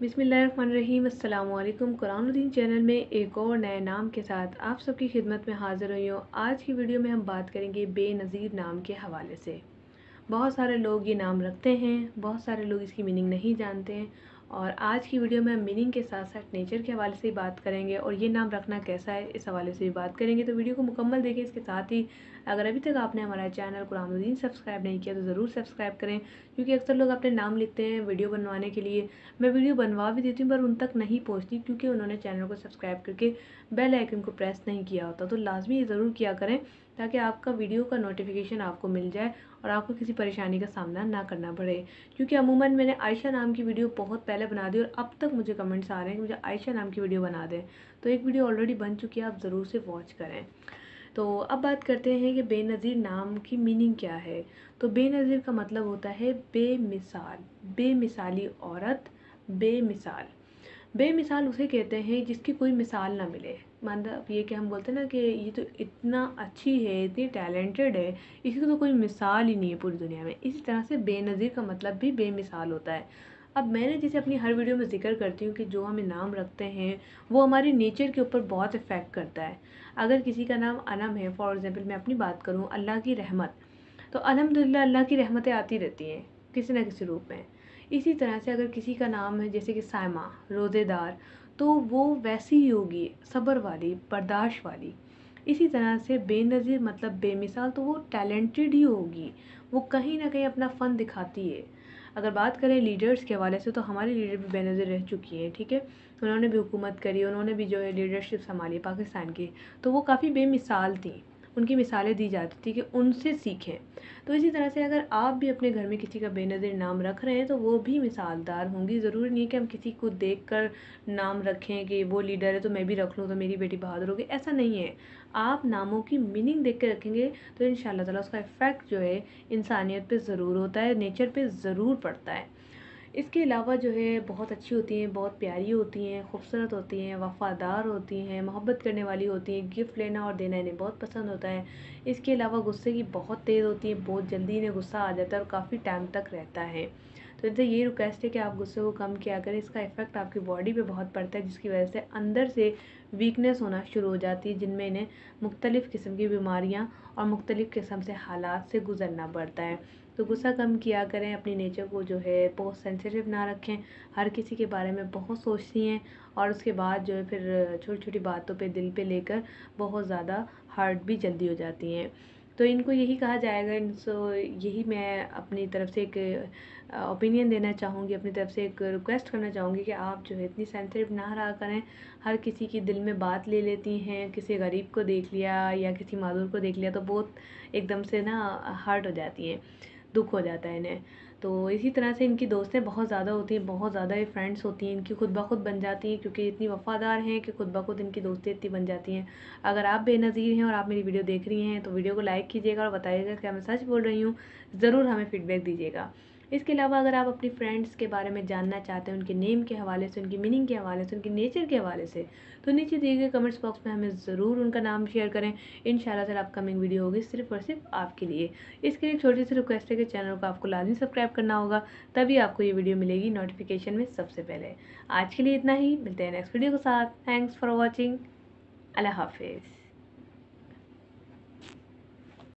बिस्मिल्लाहिर्रहमानिर्रहीम अस्सलामुअलैकुम। कुरानुद्दीन चैनल में एक और नए नाम के साथ आप सबकी खिदमत में हाज़िर हुई हूँ। आज की वीडियो में हम बात करेंगे बेनज़ीर नाम के हवाले से। बहुत सारे लोग ये नाम रखते हैं, बहुत सारे लोग इसकी मीनिंग नहीं जानते हैं और आज की वीडियो में हम मीनिंग के साथ साथ नेचर के हवाले से ही बात करेंगे और ये नाम रखना कैसा है इस हवाले से भी बात करेंगे। तो वीडियो को मुकम्मल देखें। इसके साथ ही अगर अभी तक आपने हमारा चैनल कुरानुद्दीन सब्सक्राइब नहीं किया तो ज़रूर सब्सक्राइब करें, क्योंकि अक्सर लोग अपने नाम लिखते हैं वीडियो बनवाने के लिए। मैं वीडियो बनवा भी देती हूँ पर उन तक नहीं पहुँचती क्योंकि उन्होंने चैनल को सब्सक्राइब करके बेल आइकन को प्रेस नहीं किया होता। तो लाजमी ये ज़रूर किया करें ताकि आपका वीडियो का नोटिफिकेशन आपको मिल जाए और आपको किसी परेशानी का सामना ना करना पड़े। क्योंकि अमूमन मैंने आयशा नाम की वीडियो बहुत पहले बना दी और अब तक मुझे कमेंट्स आ रहे हैं कि मुझे आयशा नाम की वीडियो बना दें। तो एक वीडियो ऑलरेडी बन चुकी है, आप ज़रूर से वॉच करें। तो अब बात करते हैं कि बेनज़ीर नाम की मीनिंग क्या है। तो बेनज़ीर का मतलब होता है बेमिसाल, बेमिसाली औरत, बेमिसाल। बेमिसाल उसे कहते हैं जिसकी कोई मिसाल ना मिले। मतलब ये कि हम बोलते हैं ना कि ये तो इतना अच्छी है, इतनी टैलेंटेड है, इसकी तो कोई मिसाल ही नहीं है पूरी दुनिया में। इसी तरह से बेनज़ीर का मतलब भी बेमिसाल होता है। अब मैंने जैसे अपनी हर वीडियो में ज़िक्र करती हूँ कि जो हमें नाम रखते हैं वो हमारे नेचर के ऊपर बहुत इफ़ेक्ट करता है। अगर किसी का नाम अनम है, फॉर एग्ज़ाम्पल मैं अपनी बात करूँ अल्लाह की रहमत, तो अल्हम्दुलिल्लाह अल्लाह की रहमतें आती रहती हैं किसी न किसी रूप में। इसी तरह से अगर किसी का नाम है जैसे कि सायमा, रोज़ेदार, तो वो वैसी ही होगी, सब्र वाली, बर्दाश्त वाली। इसी तरह से बेनज़ीर मतलब बेमिसाल, तो वो टैलेंटेड ही होगी, वो कहीं न कहीं अपना फ़न दिखाती है। अगर बात करें लीडर्स के हवाले से तो हमारी लीडर भी बेनज़ीर रह चुकी हैं, ठीक है। उन्होंने भी हुकूमत करी, उन्होंने भी जो है लीडरशिप संभाली पाकिस्तान की, तो वो काफ़ी बेमिसाल थी। उनकी मिसालें दी जाती थी कि उनसे सीखें। तो इसी तरह से अगर आप भी अपने घर में किसी का बेनज़ीर नाम रख रहे हैं तो वो भी मिसालदार होंगी। ज़रूरी नहीं है कि हम किसी को देखकर नाम रखें कि वो लीडर है तो मैं भी रख लूँ तो मेरी बेटी बहादुर होगी, ऐसा नहीं है। आप नामों की मीनिंग देख के रखेंगे तो इंशाल्लाह ताला उसका इफ़ेक्ट जो है इंसानियत पे ज़रूर होता है, नेचर पे ज़रूर पड़ता है। इसके अलावा जो है बहुत अच्छी होती हैं, बहुत प्यारी होती हैं, खूबसूरत होती हैं, वफ़ादार होती हैं, मोहब्बत करने वाली होती हैं, गिफ्ट लेना और देना इन्हें बहुत पसंद होता है। इसके अलावा गुस्से की बहुत तेज़ होती हैं, बहुत जल्दी इन्हें गुस्सा आ जाता है और काफ़ी टाइम तक रहता है। तो इनसे ये रिक्वेस्ट है कि आप गुस्से को कम किया करें। इसका इफ़ेक्ट आपकी बॉडी पे बहुत पड़ता है जिसकी वजह से अंदर से वीकनेस होना शुरू हो जाती है, जिनमें इन्हें मुख्तलिफ़ किस्म की बीमारियाँ और मुख्तलिफ़ किस्म से हालात से गुज़रना पड़ता है। तो गुस्सा कम किया करें, अपनी नेचर को जो है बहुत सेंसिटिव ना रखें। हर किसी के बारे में बहुत सोचती हैं और उसके बाद जो है फिर छोटी छोटी बातों पे दिल पे लेकर बहुत ज़्यादा हर्ट भी जल्दी हो जाती हैं। तो इनको यही कहा जाएगा, इनसो यही मैं अपनी तरफ से एक ओपिनियन देना चाहूँगी, अपनी तरफ से एक रिक्वेस्ट करना चाहूँगी कि आप जो है इतनी सेंसिटिव ना रहा करें। हर किसी की दिल में बात ले लेती हैं, किसी गरीब को देख लिया या किसी मासूर को देख लिया तो बहुत एकदम से ना हर्ट हो जाती हैं, दुख हो जाता है इन्हें। तो इसी तरह से इनकी दोस्तें बहुत ज़्यादा होती हैं, बहुत ज़्यादा ही फ्रेंड्स होती हैं, इनकी खुद ब खुद बन जाती हैं क्योंकि इतनी वफ़ादार हैं कि खुद ब खुद इनकी दोस्तें इतनी बन जाती हैं। अगर आप बेनज़ीर हैं और आप मेरी वीडियो देख रही हैं तो वीडियो को लाइक कीजिएगा और बताइएगा क्या मैं सच बोल रही हूँ। ज़रूर हमें फ़ीडबैक दीजिएगा। इसके अलावा अगर आप अपनी फ्रेंड्स के बारे में जानना चाहते हैं, उनके नेम के हवाले से, उनकी मीनिंग के हवाले से, उनके नेचर के हवाले से, तो नीचे दिए गए कमेंट्स बॉक्स में हमें ज़रूर उनका नाम शेयर करें। इंशाल्लाह ताला अपकमिंग वीडियो होगी सिर्फ़ और सिर्फ आपके लिए। इसके लिए एक छोटी सी रिक्वेस्ट है कि चैनल को आपको लाज़मी सब्सक्राइब करना होगा, तभी आपको ये वीडियो मिलेगी नोटिफिकेशन में सबसे पहले। आज के लिए इतना ही, मिलते हैं नेक्स्ट वीडियो के साथ। Thanks for watching. अल्लाह हाफिज़।